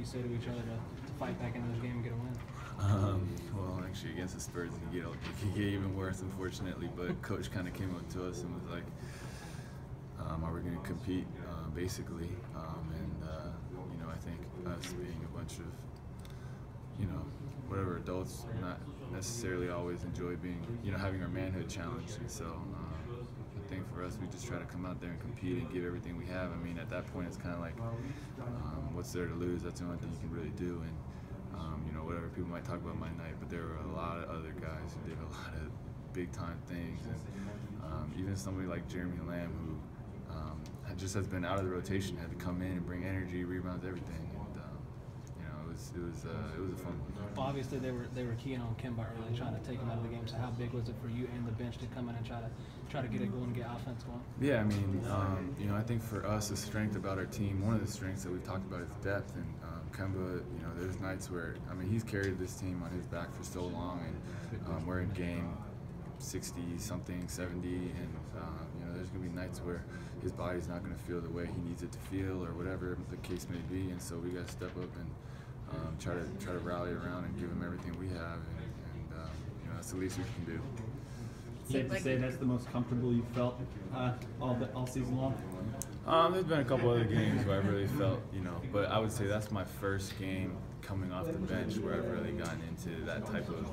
do you say to each other to fight back into this game and get a win? Well, actually, against the Spurs, it could get even worse, unfortunately. But Coach kind of came up to us and was like, "Are we going to compete?" Basically, I think us being a bunch of, whatever adults, not necessarily always enjoy being, having our manhood challenged. And so, I think for us, we just try to come out there and compete and give everything we have. I mean, at that point, it's kind of like, what's there to lose? That's the only thing you can really do. And whatever people might talk about my night, but there were a lot of other guys who did a lot of big-time things, and even somebody like Jeremy Lamb, who just has been out of the rotation, had to come in and bring energy, rebounds, everything. And it was a fun one. Well, obviously they were keying on Kemba early, trying to take him out of the game. So how big was it for you and the bench to come in and try to get it going and get offense going? Yeah, I mean, I think for us, the strength about our team, one of the strengths that we've talked about is depth. And Kemba, there's nights where, he's carried this team on his back for so long, and we're in game 60-something, 70, and there's going to be nights where his body's not going to feel the way he needs it to feel, or whatever the case may be. And so we got to step up and try to rally around and give him everything we have, and that's the least we can do. Safe to say that's the most comfortable you've felt all season long? There's been a couple other games where I really felt, but I would say that's my first game coming off the bench where I've really gotten into that type of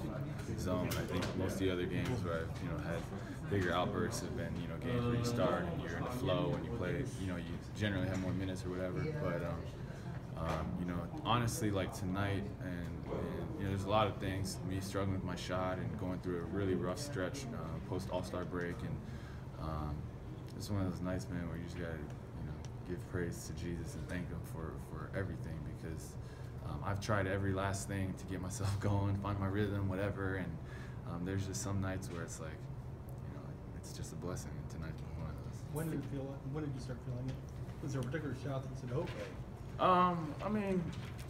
zone. I think most of the other games where I've, had bigger outbursts have been, games where you start and you're in the flow and you play, you generally have more minutes or whatever. But honestly, like tonight, and there's a lot of things. Me struggling with my shot and going through a really rough stretch post All-Star break, and it's one of those nights, man, where you just gotta, give praise to Jesus and thank Him for everything, because I've tried every last thing to get myself going, find my rhythm, whatever, and there's just some nights where it's like, it's just a blessing. And tonight's one of those. When did you start feeling it? Was there a particular shot that you said, okay? I mean,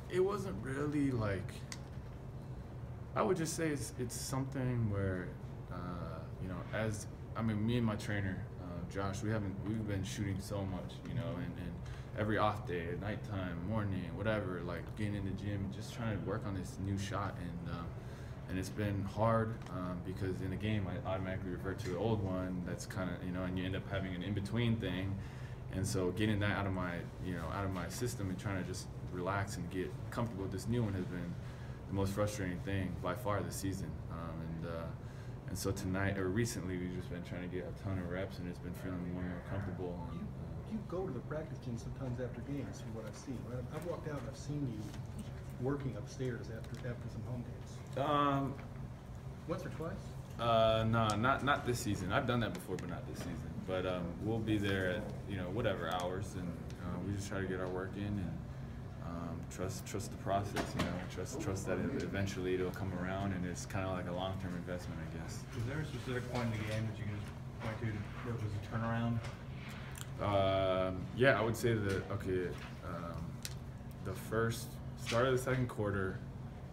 it wasn't really like, I would just say it's something where, me and my trainer, Josh, we've been shooting so much, and every off day, at nighttime, morning, whatever, like getting in the gym, just trying to work on this new shot, and it's been hard because in the game I automatically refer to the old one that's kind of, and you end up having an in-between thing. And so getting that out of my system and trying to just relax and get comfortable with this new one has been the most frustrating thing by far this season. And so tonight, or recently, we've just been trying to get a ton of reps, and it's been feeling more and more comfortable. You go to the practice gym sometimes after games, from what I've seen. I've walked out and I've seen you working upstairs after some home games. Once or twice? No, not this season. I've done that before, but not this season. But we'll be there at whatever hours, and we just try to get our work in and trust the process. Trust that eventually it'll come around, and it's kind of like a long-term investment, I guess. Is there a specific point in the game that you can just point to where it was a turnaround? Yeah, I would say that. Okay, the first start of the second quarter,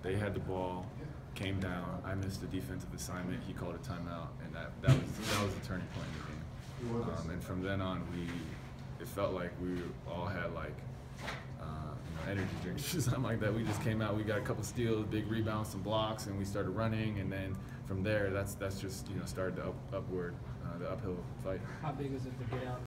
they had the ball. Came down. I missed a defensive assignment. He called a timeout, and that was the turning point in the game. And from then on, it felt like we all had like energy drinks or something like that. We just came out. We got a couple steals, big rebounds, some blocks, and we started running. And then from there, that's just started the uphill fight. How big is it to get out